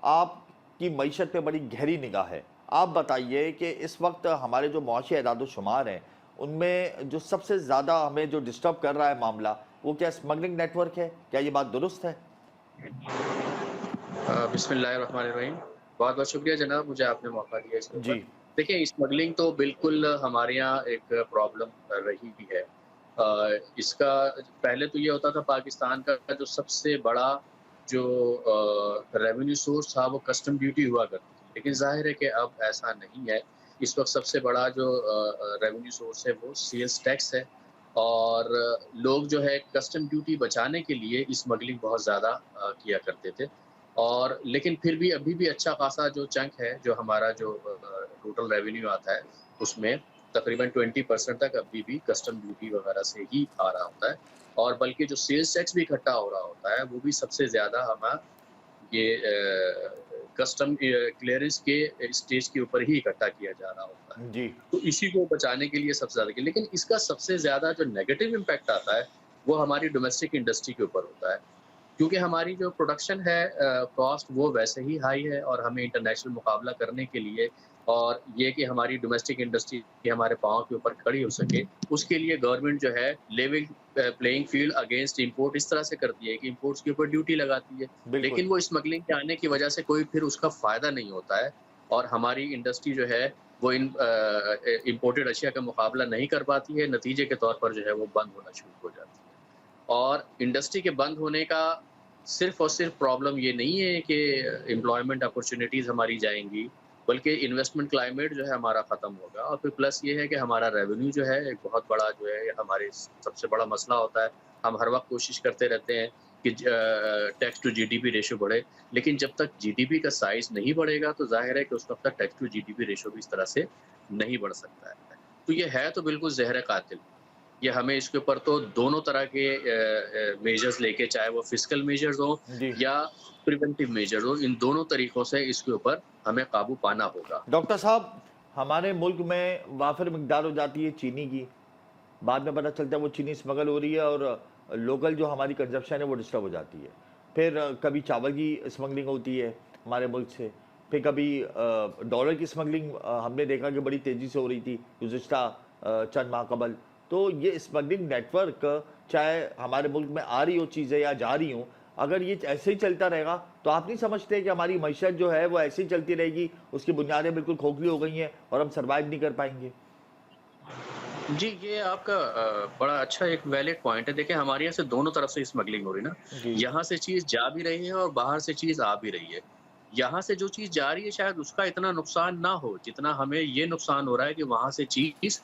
आपकी मईशत पे बड़ी गहरी निगाह है। आप बताइए कि इस वक्त हमारे जो मुआशी एदाद-ओ-शुमार हैं, उनमें जो सबसे ज़्यादा हमें जो डिस्टर्ब कर रहा है मामला, वो क्या स्मगलिंग नेटवर्क है? क्या ये बात दुरुस्त है? बिस्मिल्लाहिर्रहमानिर्रहीम। बहुत-बहुत शुक्रिया जनाब, मुझे आपने मौका दिया इसके ऊपर। जी, देखिए, स्मगलिंग तो बिल्कुल हमारे यहाँ एक प्रॉब्लम रही भी है। इसका पहले तो ये होता था पाकिस्तान का जो सबसे बड़ा जो रेवेन्यू सोर्स था वो कस्टम ड्यूटी हुआ करती थी। लेकिन ज़ाहिर है कि अब ऐसा नहीं है। इस वक़्त सबसे बड़ा जो रेवेन्यू सोर्स है वो सेल्स टैक्स है और लोग जो है कस्टम ड्यूटी बचाने के लिए स्मगलिंग बहुत ज़्यादा किया करते थे। और लेकिन फिर भी अभी भी अच्छा खासा जो चंक है, जो हमारा जो टोटल रेवेन्यू आता है, उसमें तकरीबन 20% तक अभी भी कस्टम ड्यूटी वगैरह से ही आ रहा होता है। और बल्कि जो सेल्स टैक्स भी इकट्ठा हो रहा होता है, वो भी सबसे ज़्यादा ये कस्टम क्लियरेंस के स्टेज के ऊपर ही इकट्ठा किया जा रहा होता है। जी, तो इसी को बचाने के लिए सबसे ज़्यादा लेकिन इसका सबसे ज़्यादा जो नेगेटिव इम्पैक्ट आता है, वो हमारी डोमेस्टिक इंडस्ट्री के ऊपर होता है। क्योंकि हमारी जो प्रोडक्शन है कॉस्ट वो वैसे ही हाई है और हमें इंटरनेशनल मुकाबला करने के लिए और ये कि हमारी डोमेस्टिक इंडस्ट्री हमारे पाँव के ऊपर खड़ी हो सके, उसके लिए गवर्नमेंट जो है level playing field against import इस तरह से करती है कि इंपोर्ट्स के ऊपर ड्यूटी लगाती है। बिल्कुल। लेकिन वो स्मगलिंग के आने की वजह से कोई फिर उसका फ़ायदा नहीं होता है और हमारी इंडस्ट्री जो है वो इन इम्पोर्टेड अशिया का मुकाबला नहीं कर पाती है, नतीजे के तौर पर जो है वो बंद होना शुरू हो जाती है। और इंडस्ट्री के बंद होने का सिर्फ़ और सिर्फ़ प्रॉब्लम ये नहीं है कि एम्प्लॉयमेंट अपॉर्च्युनिटीज़ हमारी जाएँगी, बल्कि इन्वेस्टमेंट क्लाइमेट जो है हमारा ख़त्म होगा और फिर प्लस ये है कि हमारा रेवेन्यू जो है एक बहुत बड़ा जो है हमारे सबसे बड़ा मसला होता है। हम हर वक़्त कोशिश करते रहते हैं कि टैक्स टू जीडीपी रेशियो बढ़े, लेकिन जब तक जीडीपी का साइज़ नहीं बढ़ेगा तो ज़ाहिर है कि उस वक़्त तक टैक्स टू जीडीपी रेशियो भी इस तरह से नहीं बढ़ सकता है। तो ये है तो बिल्कुल ज़हर कातिल। ये हमें इसके ऊपर तो दोनों तरह के मेजर्स लेके चाहे वो फिस्कल मेजर्स हों जी। या प्रिवेंटिव मेजर्स हों, इन दोनों तरीकों से इसके ऊपर हमें काबू पाना होगा। डॉक्टर साहब, हमारे मुल्क में वाफ़िर मिक़दार हो जाती है चीनी की। बाद में पता चलता है वो चीनी स्मगल हो रही है और लोकल जो हमारी कंज़म्पशन है वो डिस्टर्ब हो जाती है। फिर कभी चावल की स्मगलिंग होती है हमारे मुल्क से, फिर कभी डॉलर की स्मगलिंग हमने देखा कि बड़ी तेज़ी से हो रही थी गुज़िश्ता चंद माह कबल। तो ये स्मगलिंग नेटवर्क चाहे हमारे मुल्क में आ रही हो चीज़ें या जा रही हों, अगर ये ऐसे ही चलता रहेगा तो आप नहीं समझते कि हमारी मईशत जो है वो ऐसे ही चलती रहेगी, उसकी बुनियादें बिल्कुल खोखली हो गई हैं और हम सर्वाइव नहीं कर पाएँगे? जी, ये आपका बड़ा अच्छा एक वैलिड पॉइंट है। देखिए, हमारे यहाँ से दोनों तरफ से स्मगलिंग हो रही है ना। जी, यहाँ से चीज़ जा भी रही है और बाहर से चीज़ आ भी रही है। यहाँ से जो चीज़ जा रही है शायद उसका इतना नुकसान ना हो, जितना हमें ये नुकसान हो रहा है कि वहाँ से चीज़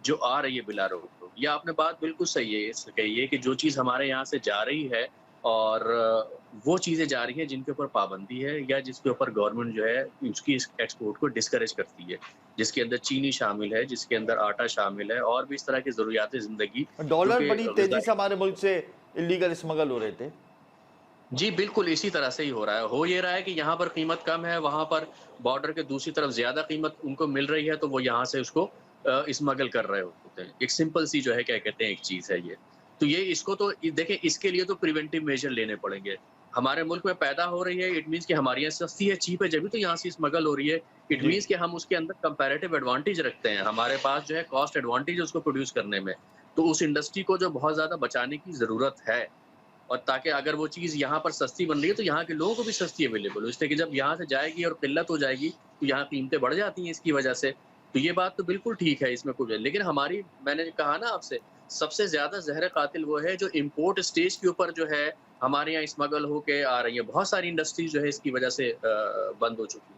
जो आ रही है बिला रोक-टोक। ये आपने बात बिल्कुल सही है स कही है कि जो चीज़ हमारे यहाँ से जा रही है और वो चीज़ें जा रही हैं जिनके ऊपर पाबंदी है या जिसके ऊपर गवर्नमेंट जो है उसकी इस एक्सपोर्ट को डिस्करेज करती है। जिसके अंदर चीनी शामिल है, जिसके अंदर आटा शामिल है और भी इस तरह की ज़रूरियात ज़िंदगी जो डॉलर कि बड़ी तेज़ी से ग़िज़ाई हमारे मुल्क से इल्लीगल स्मगल हो रहे थे। जी, बिल्कुल इसी तरह से ही हो रहा है। हो ये रहा है कि यहाँ पर कीमत कम है, वहाँ पर बॉर्डर के दूसरी तरफ ज़्यादा कीमत उनको मिल रही है, तो वो यहाँ से उसको स्मगल कर रहे होते हैं। एक सिंपल सी जो है क्या कहते हैं एक चीज़ है ये। तो ये इसको तो देखिए इसके लिए तो प्रिवेंटिव मेजर लेने पड़ेंगे। हमारे मुल्क में पैदा हो रही है, इट मीन्स कि हमारे यहाँ सस्ती है, चीप है, जभी तो यहाँ से स्मगल हो रही है। इट जी, मीन्स कि हम उसके अंदर कंपैरेटिव एडवांटेज रखते हैं। हमारे पास जो है कॉस्ट एडवांटेज है उसको प्रोड्यूस करने में। तो उस इंडस्ट्री को जो बहुत ज़्यादा बचाने की ज़रूरत है। और ताकि अगर वो चीज़ यहाँ पर सस्ती बन रही है, तो यहाँ के लोगों को भी सस्ती अवेलेबल हो। इसलिए कि जब यहाँ से जाएगी और किल्लत हो जाएगी, तो यहाँ कीमतें बढ़ जाती हैं इसकी वजह से। तो ये बात तो बिल्कुल ठीक है, इसमें कोई लेकिन हमारी मैंने कहा ना आपसे, सबसे ज़्यादा ज़हर कातिल वो है जो इम्पोर्ट स्टेज के ऊपर जो है, हमारे यहाँ स्मगल होके आ रही है। बहुत सारी इंडस्ट्रीज़ जो है इसकी वजह से बंद हो चुकी हैं।